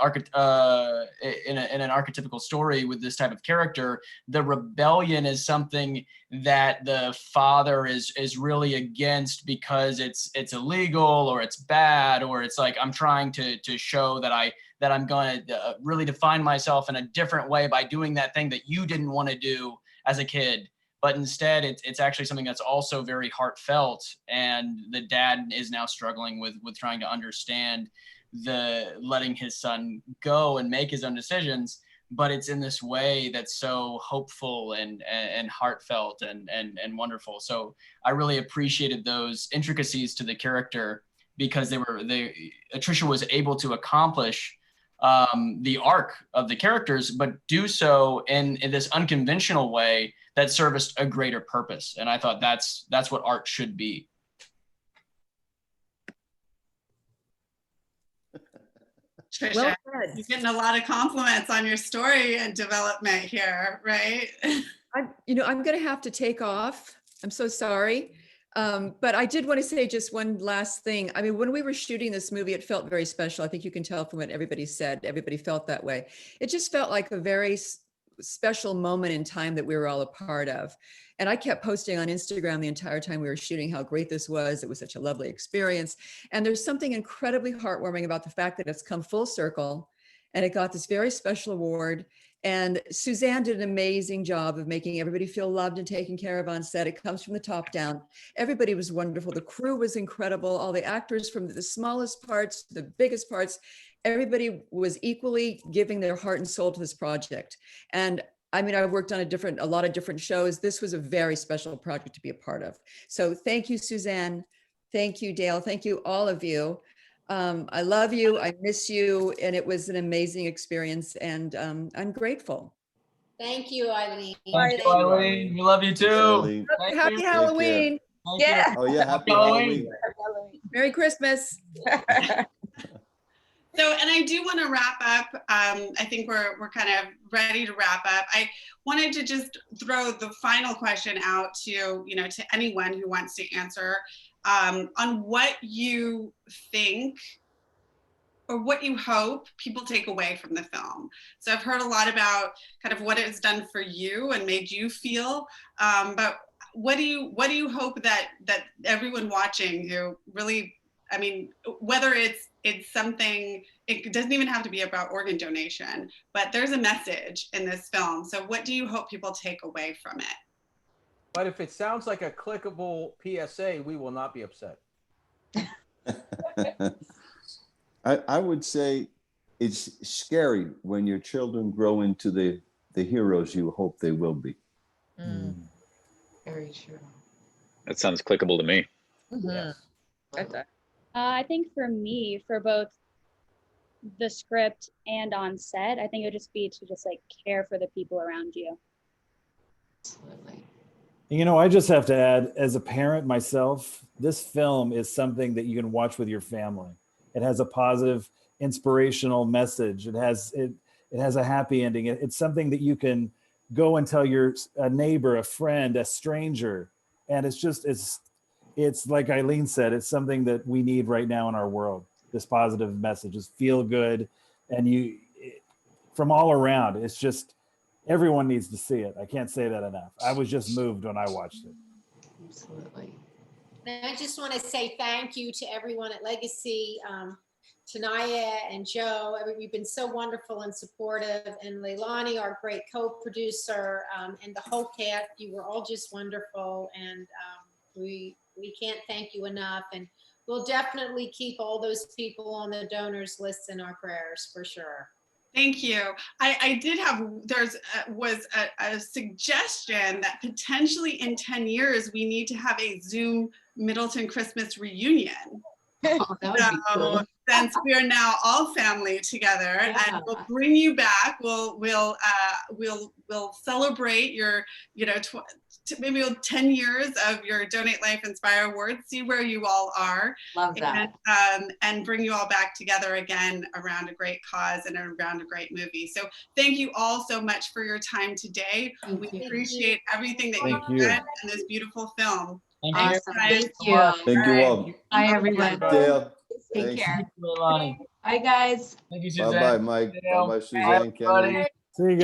[SPEAKER 9] an archetypical story with this type of character, the rebellion is something that the father is really against because it's illegal, or it's bad, or it's like, I'm trying to show that I'm going to really define myself in a different way by doing that thing that you didn't want to do as a kid. But instead, it's actually something that's also very heartfelt, and the dad is now struggling with trying to understand the letting his son go and make his own decisions. But it's in this way that's so hopeful and heartfelt and wonderful. So I really appreciated those intricacies to the character, because Trisha was able to accomplish the arc of the characters, but do so in this unconventional way that serviced a greater purpose. And I thought that's what art should be.
[SPEAKER 1] Trisha,
[SPEAKER 13] Well
[SPEAKER 1] you're getting a lot of compliments on your story and development here, right?
[SPEAKER 13] I'm going to have to take off. I'm so sorry. But I did want to say just one last thing. I mean, when we were shooting this movie, it felt very special. I think you can tell from what everybody said. Everybody felt that way. It just felt like a very special moment in time that we were all a part of. And I kept posting on Instagram the entire time we were shooting how great this was. It was such a lovely experience. And there's something incredibly heartwarming about the fact that it's come full circle and it got this very special award. And Suzanne did an amazing job of making everybody feel loved and taken care of on set. It comes from the top down. Everybody was wonderful. The crew was incredible. All the actors, from the smallest parts to the biggest parts, everybody was equally giving their heart and soul to this project. And I mean, I've worked on a lot of different shows. This was a very special project to be a part of. So thank you, Suzanne. Thank you, Dale. Thank you, all of you. I love you. I miss you. And it was an amazing experience. And I'm grateful.
[SPEAKER 2] Thank you, Eileen.
[SPEAKER 9] Thank you, Eileen. We love you too.
[SPEAKER 13] Happy Halloween.
[SPEAKER 12] Yeah. Oh yeah, happy Halloween.
[SPEAKER 13] Merry Christmas.
[SPEAKER 1] So, and I do want to wrap up. I think we're kind of ready to wrap up. I wanted to just throw the final question out to anyone who wants to answer on what you think or what you hope people take away from the film. So I've heard a lot about kind of what it's done for you and made you feel, but what do you hope that everyone watching who really, I mean, whether it's something, it doesn't even have to be about organ donation, but there's a message in this film. So what do you hope people take away from it?
[SPEAKER 4] But if it sounds like a clickable PSA, we will not be upset.
[SPEAKER 12] I would say it's scary when your children grow into the heroes you hope they will be.
[SPEAKER 3] Very true.
[SPEAKER 7] That sounds clickable to me.
[SPEAKER 10] Yes.
[SPEAKER 8] I think for me, for both the script and on set, I think it would just be to just like care for the people around you.
[SPEAKER 3] Absolutely.
[SPEAKER 6] I just have to add, as a parent myself, this film is something that you can watch with your family. It has a positive, inspirational message. It has a happy ending. It's something that you can go and tell a neighbor, a friend, a stranger. And it's like Eileen said, it's something that we need right now in our world. This positive message is feel good. And from all around, it's just, everyone needs to see it. I can't say that enough. I was just moved when I watched it.
[SPEAKER 3] Absolutely.
[SPEAKER 2] And I just want to say thank you to everyone at Legacy, Tanya and Joe. You've been so wonderful and supportive, and Leilani, our great co-producer, and the whole cast. You were all just wonderful, and we can't thank you enough. And we'll definitely keep all those people on the donors list in our prayers for sure.
[SPEAKER 1] Thank you. I did have, was a suggestion that potentially in 10 years, we need to have a Zoom Middleton Christmas reunion.
[SPEAKER 3] Oh, that would be cool.
[SPEAKER 1] So, since we are now all family together,
[SPEAKER 3] Yeah.
[SPEAKER 1] and we'll bring you back, we'll celebrate your, maybe 10 years of your Donate Life Inspire Awards, see where you all are.
[SPEAKER 3] Love that.
[SPEAKER 1] And bring you all back together again around a great cause and around a great movie. So thank you all so much for your time today. We appreciate everything that
[SPEAKER 6] Thank
[SPEAKER 1] you've
[SPEAKER 6] you.
[SPEAKER 1] done in this beautiful film.
[SPEAKER 9] Thank
[SPEAKER 1] Thanks,
[SPEAKER 3] Awesome.
[SPEAKER 1] guys.
[SPEAKER 3] Thank you.
[SPEAKER 12] Thank you all.
[SPEAKER 3] Bye, everyone.
[SPEAKER 12] Dale.
[SPEAKER 3] Take
[SPEAKER 12] Thanks.
[SPEAKER 3] care.
[SPEAKER 9] Lonnie.
[SPEAKER 3] Bye, guys.
[SPEAKER 9] Thank you,
[SPEAKER 12] Bye
[SPEAKER 9] Suzanne.
[SPEAKER 12] bye, Mike. Bye bye, Suzanne,
[SPEAKER 9] everybody.
[SPEAKER 12] Kennedy.
[SPEAKER 6] See you guys.